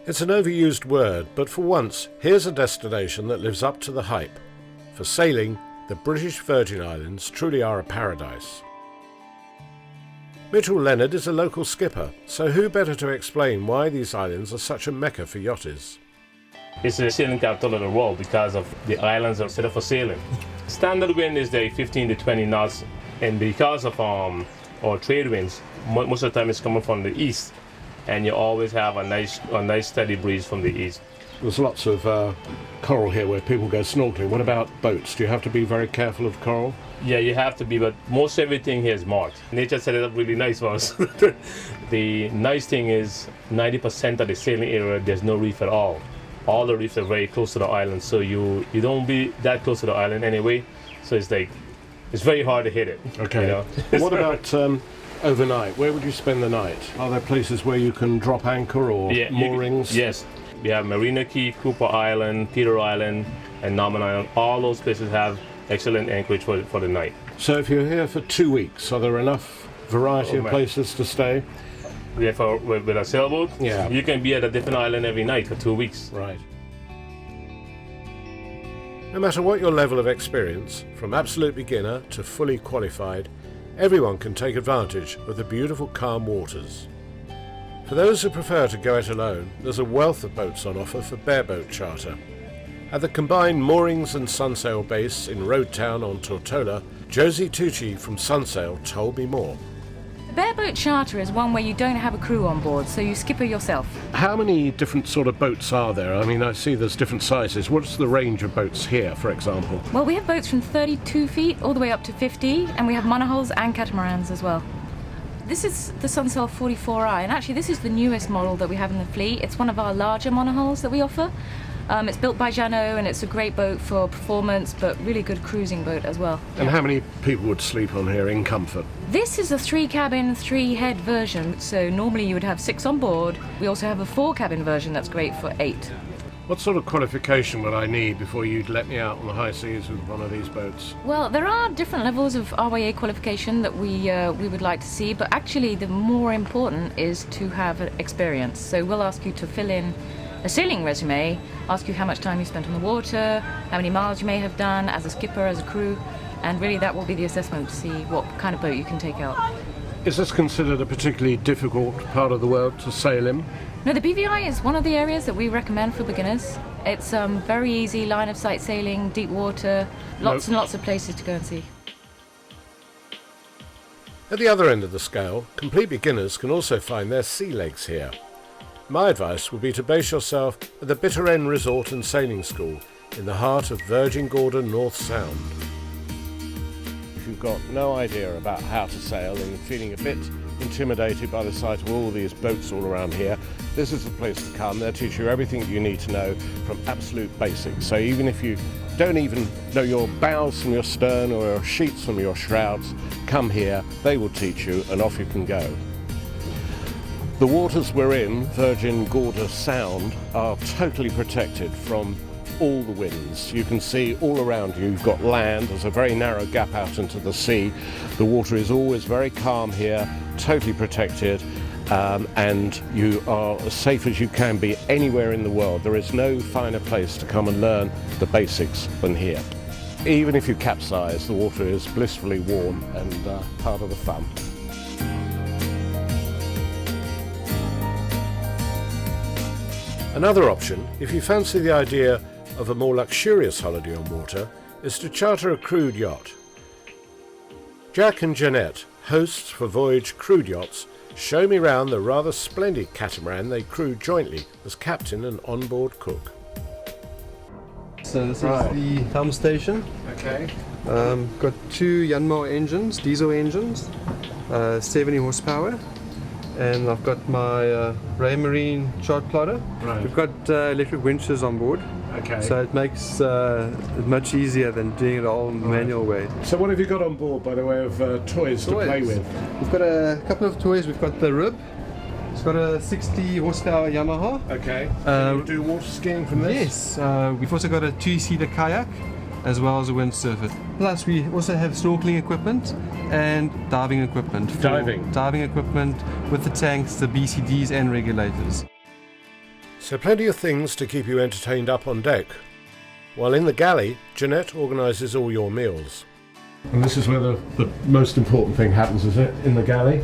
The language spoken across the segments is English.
It's an overused word, but for once, here's a destination that lives up to the hype. For sailing, the British Virgin Islands truly are a paradise. Mitchell Leonard is a local skipper, so who better to explain why these islands are such a mecca for yachties? It's the sailing capital of the world because of the islands are set up for sailing. Standard wind is the 15 to 20 knots, and because of our trade winds, most of the time it's coming from the east, and you always have a nice steady breeze from the east. There's lots of coral here where people go snorkeling. What about boats? Do you have to be very careful of coral? Yeah, you have to be, but most everything here is marked. Nature set it up really nice for us. The nice thing is 90% of the sailing area, there's no reef at all. All the reefs are very close to the island, so you don't be that close to the island anyway. So it's very hard to hit it. Okay. You know? What about overnight? Where would you spend the night? Are there places where you can drop anchor or moorings? Yes. We have Marina Key, Cooper Island, Peter Island, and Norman Island. All those places have excellent anchorage for the night. So if you're here for 2 weeks, are there enough variety of places to stay? Yeah, with a sailboat, yeah, you can be at a different island every night for 2 weeks. Right. No matter what your level of experience, from absolute beginner to fully qualified, everyone can take advantage of the beautiful calm waters. For those who prefer to go it alone, there's a wealth of boats on offer for Bareboat Charter. At the combined moorings and sunsail base in Road Town on Tortola, Josie Tucci from Sunsail told me more. The Bareboat Charter is one where you don't have a crew on board, so you skipper yourself. How many different sort of boats are there? I mean, I see there's different sizes. What's the range of boats here, for example? Well, we have boats from 32 feet all the way up to 50, and we have monohulls and catamarans as well. This is the Sunsail 44i, and actually this is the newest model that we have in the fleet. It's one of our larger monohulls that we offer. It's built by Jeannot, and it's a great boat for performance, but really good cruising boat as well. And how many people would sleep on here in comfort? This is a 3-cabin, 3-head version, so normally you would have 6 on board. We also have a 4-cabin version that's great for 8. What sort of qualification would I need before you'd let me out on the high seas with one of these boats? Well, there are different levels of RYA qualification that we would like to see, but actually the more important is to have experience. So we'll ask you to fill in a sailing resume, ask you how much time you spent on the water, how many miles you may have done as a skipper, as a crew, and really that will be the assessment to see what kind of boat you can take out. Is this considered a particularly difficult part of the world to sail in? No, the BVI is one of the areas that we recommend for beginners. It's very easy, line of sight sailing, deep water, lots and lots of places to go and see. At the other end of the scale, complete beginners can also find their sea legs here. My advice would be to base yourself at the Bitter End Resort and Sailing School in the heart of Virgin Gorda North Sound. If you've got no idea about how to sail and feeling a bit intimidated by the sight of all these boats all around here, this is the place to come. They'll teach you everything you need to know from absolute basics. So even if you don't even know your bows from your stern or your sheets from your shrouds, come here, they will teach you, and off you can go. The waters we're in, Virgin Gorda Sound, are totally protected from all the winds. You can see all around you, you've got land, there's a very narrow gap out into the sea. The water is always very calm here, totally protected, and you are as safe as you can be anywhere in the world. There is no finer place to come and learn the basics than here. Even if you capsize, the water is blissfully warm and part of the fun. Another option, if you fancy the idea of a more luxurious holiday on water, is to charter a crewed yacht. Jack and Jeanette, hosts for Voyage Crewed Yachts, show me round the rather splendid catamaran they crew jointly as captain and onboard cook. So this is the helm station. Okay. Got 2 Yanmar engines, diesel engines, 70 horsepower. And I've got my Ray Marine chart plotter. Right. We've got electric winches on board. Okay. So it makes it much easier than doing it all manual way. So what have you got on board by the way of toys to play with? We've got a couple of toys. We've got the rib. It's got a 60 horsepower Yamaha. Okay. Can you do water skiing from this? Yes. We've also got a 2-seater kayak as well as a windsurfer. Plus we also have snorkeling equipment and diving equipment. Diving equipment with the tanks, the BCDs and regulators. So plenty of things to keep you entertained up on deck. While in the galley, Jeanette organises all your meals. And this is where the most important thing happens, is it? In the galley?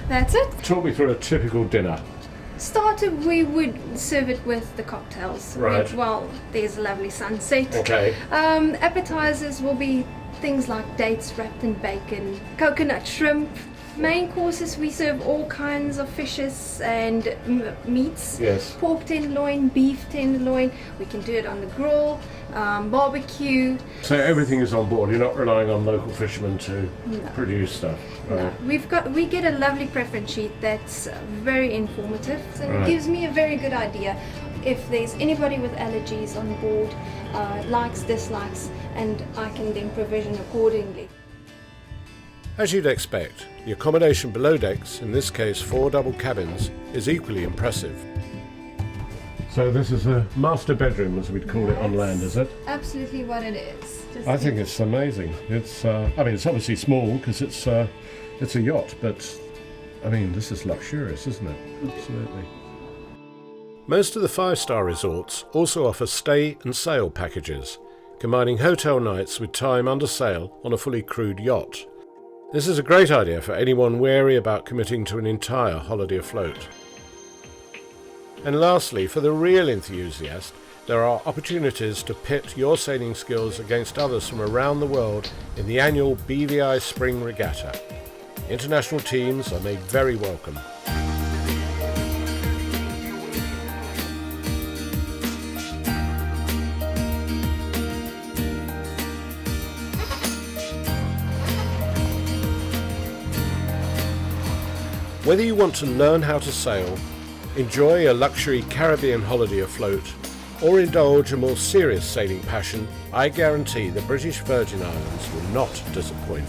That's it. Talk me through a typical dinner. Starter, we would serve it with the cocktails. Right. Well, there's a lovely sunset. Okay. Appetizers will be things like dates wrapped in bacon, coconut shrimp. Main courses, we serve all kinds of fishes and meats. Yes. Pork tenderloin, beef tenderloin. We can do it on the grill, barbecue. So everything is on board. You're not relying on local fishermen to produce stuff. No, we get a lovely preference sheet that's very informative, and Right. it gives me a very good idea if there's anybody with allergies on board, likes, dislikes, and I can then provision accordingly. As you'd expect, the accommodation below decks, in this case 4 double cabins, is equally impressive. So this is a master bedroom, as we'd call it on land, is it? Absolutely what it is. I think it's amazing. It's, it's obviously small because it's a yacht, but I mean, this is luxurious, isn't it? Absolutely. Most of the 5-star resorts also offer stay and sail packages, combining hotel nights with time under sail on a fully crewed yacht. This is a great idea for anyone wary about committing to an entire holiday afloat. And lastly, for the real enthusiast, there are opportunities to pit your sailing skills against others from around the world in the annual BVI Spring Regatta. International teams are made very welcome. Whether you want to learn how to sail, enjoy a luxury Caribbean holiday afloat, or indulge a more serious sailing passion, I guarantee the British Virgin Islands will not disappoint.